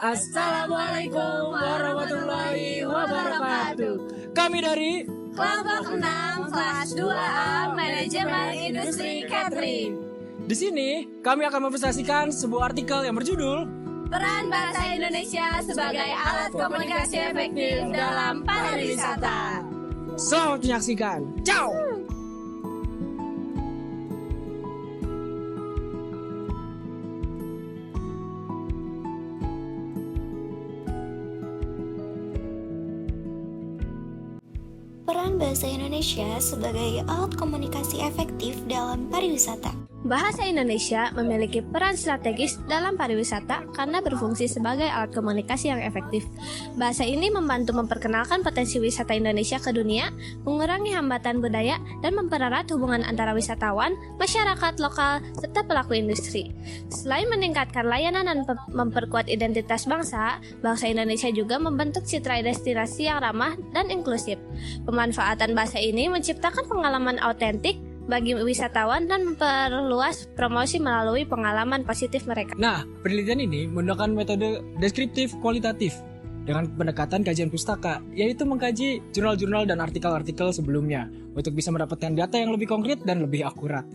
Assalamualaikum warahmatullahi wabarakatuh. Kami dari Kelompok 6 kelas 2A Manajemen Industri Catering. Di sini kami akan mempresentasikan sebuah artikel yang berjudul Peran Bahasa Indonesia sebagai alat komunikasi efektif dalam pariwisata. Selamat menyaksikan. Ciao. Peran Bahasa Indonesia sebagai alat komunikasi efektif dalam pariwisata. Bahasa Indonesia memiliki peran strategis dalam pariwisata karena berfungsi sebagai alat komunikasi yang efektif. Bahasa ini membantu memperkenalkan potensi wisata Indonesia ke dunia, mengurangi hambatan budaya, dan mempererat hubungan antara wisatawan, masyarakat lokal, serta pelaku industri. Selain meningkatkan layanan dan memperkuat identitas bangsa, bahasa Indonesia juga membentuk citra destinasi yang ramah dan inklusif. Pemanfaatan bahasa ini menciptakan pengalaman autentik bagi wisatawan dan memperluas promosi melalui pengalaman positif mereka. Nah, penelitian ini menggunakan metode deskriptif kualitatif dengan pendekatan kajian pustaka, yaitu mengkaji jurnal-jurnal dan artikel-artikel sebelumnya untuk bisa mendapatkan data yang lebih konkret dan lebih akurat.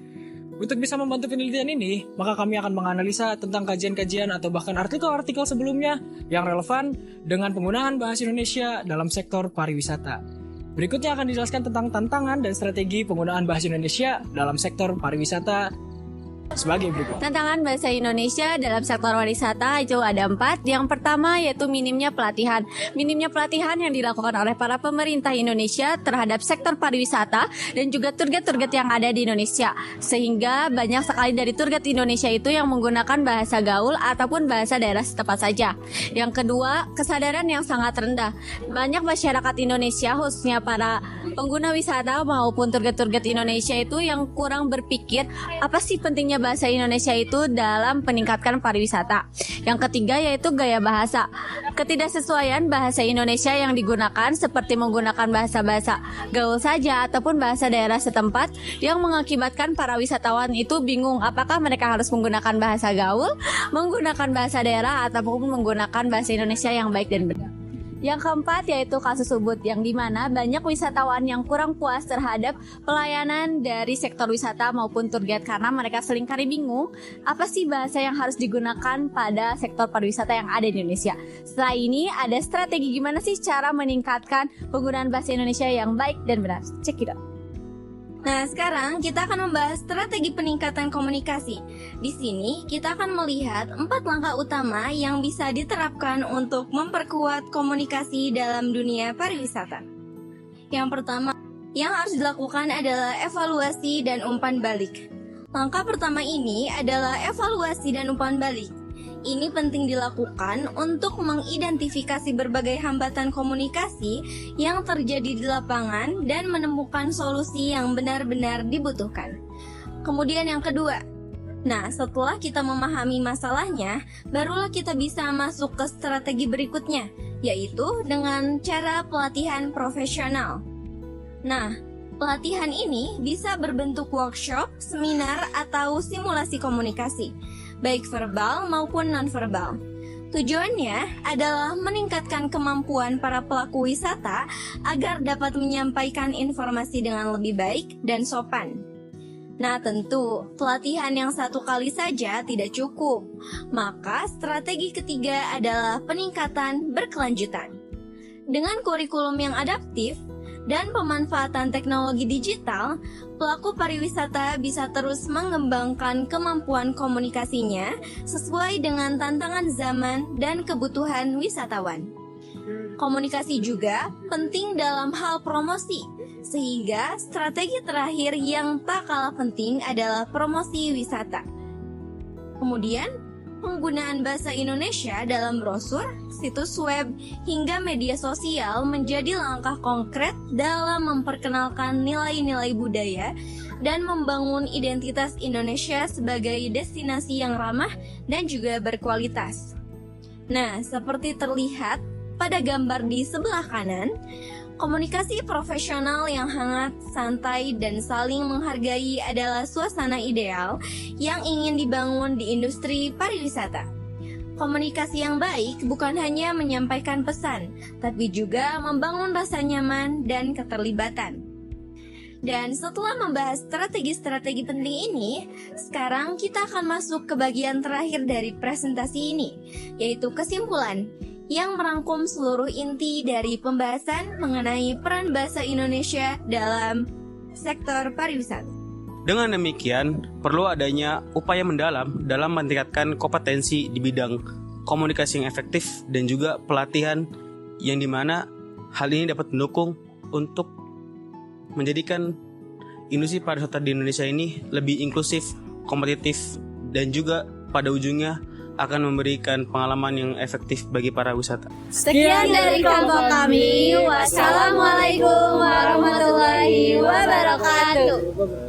Untuk bisa membantu penelitian ini, maka kami akan menganalisa tentang kajian-kajian atau bahkan artikel-artikel sebelumnya yang relevan dengan penggunaan bahasa Indonesia dalam sektor pariwisata. Berikutnya akan dijelaskan tentang tantangan dan strategi penggunaan bahasa Indonesia dalam sektor pariwisata sebagai berikut. Tantangan bahasa Indonesia dalam sektor pariwisata itu ada 4. Yang pertama yaitu minimnya pelatihan. Minimnya pelatihan yang dilakukan oleh para pemerintah Indonesia terhadap sektor pariwisata dan juga turget-turget yang ada di Indonesia. Sehingga banyak sekali dari turget Indonesia itu yang menggunakan bahasa gaul ataupun bahasa daerah setempat saja. Yang kedua, kesadaran yang sangat rendah. Banyak masyarakat Indonesia khususnya para pengguna wisata maupun turget-turget Indonesia itu yang kurang berpikir apa sih pentingnya bahasa Indonesia itu dalam meningkatkan pariwisata. Yang ketiga yaitu gaya bahasa. Ketidaksesuaian bahasa Indonesia yang digunakan seperti menggunakan bahasa-bahasa gaul saja ataupun bahasa daerah setempat yang mengakibatkan para wisatawan itu bingung apakah mereka harus menggunakan bahasa gaul, menggunakan bahasa daerah ataupun menggunakan bahasa Indonesia yang baik dan benar. Yang keempat yaitu kasus Ubud, yang dimana banyak wisatawan yang kurang puas terhadap pelayanan dari sektor wisata maupun tour guide karena mereka seringkali bingung apa sih bahasa yang harus digunakan pada sektor pariwisata yang ada di Indonesia. Setelah ini ada strategi gimana sih cara meningkatkan penggunaan bahasa Indonesia yang baik dan benar. Check it out. Nah, sekarang kita akan membahas strategi peningkatan komunikasi. Di sini, kita akan melihat 4 langkah utama yang bisa diterapkan untuk memperkuat komunikasi dalam dunia pariwisata. Yang pertama, yang harus dilakukan adalah evaluasi dan umpan balik. Langkah pertama ini adalah evaluasi dan umpan balik. Ini penting dilakukan untuk mengidentifikasi berbagai hambatan komunikasi yang terjadi di lapangan dan menemukan solusi yang benar-benar dibutuhkan. Kemudian yang kedua, setelah kita memahami masalahnya, barulah kita bisa masuk ke strategi berikutnya, yaitu dengan cara pelatihan profesional. Pelatihan ini bisa berbentuk workshop, seminar, atau simulasi komunikasi, baik verbal maupun non-verbal. Tujuannya adalah meningkatkan kemampuan para pelaku wisata agar dapat menyampaikan informasi dengan lebih baik dan sopan. Tentu, pelatihan yang 1 kali saja tidak cukup. Maka, strategi ketiga adalah peningkatan berkelanjutan. Dengan kurikulum yang adaptif dan pemanfaatan teknologi digital, pelaku pariwisata bisa terus mengembangkan kemampuan komunikasinya sesuai dengan tantangan zaman dan kebutuhan wisatawan. Komunikasi juga penting dalam hal promosi, sehingga strategi terakhir yang tak kalah penting adalah promosi wisata. Kemudian, penggunaan bahasa Indonesia dalam brosur, situs web, hingga media sosial menjadi langkah konkret dalam memperkenalkan nilai-nilai budaya dan membangun identitas Indonesia sebagai destinasi yang ramah dan juga berkualitas. Seperti terlihat pada gambar di sebelah kanan, komunikasi profesional yang hangat, santai, dan saling menghargai adalah suasana ideal yang ingin dibangun di industri pariwisata. Komunikasi yang baik bukan hanya menyampaikan pesan, tapi juga membangun rasa nyaman dan keterlibatan. Dan setelah membahas strategi-strategi penting ini, sekarang kita akan masuk ke bagian terakhir dari presentasi ini, yaitu kesimpulan yang merangkum seluruh inti dari pembahasan mengenai peran bahasa Indonesia dalam sektor pariwisata. Dengan demikian, perlu adanya upaya mendalam dalam meningkatkan kompetensi di bidang komunikasi yang efektif dan juga pelatihan yang dimana hal ini dapat mendukung untuk menjadikan industri pariwisata di Indonesia ini lebih inklusif, kompetitif, dan juga pada ujungnya akan memberikan pengalaman yang efektif bagi para wisata. Sekian dari kelompok kami. Wassalamualaikum warahmatullahi wabarakatuh.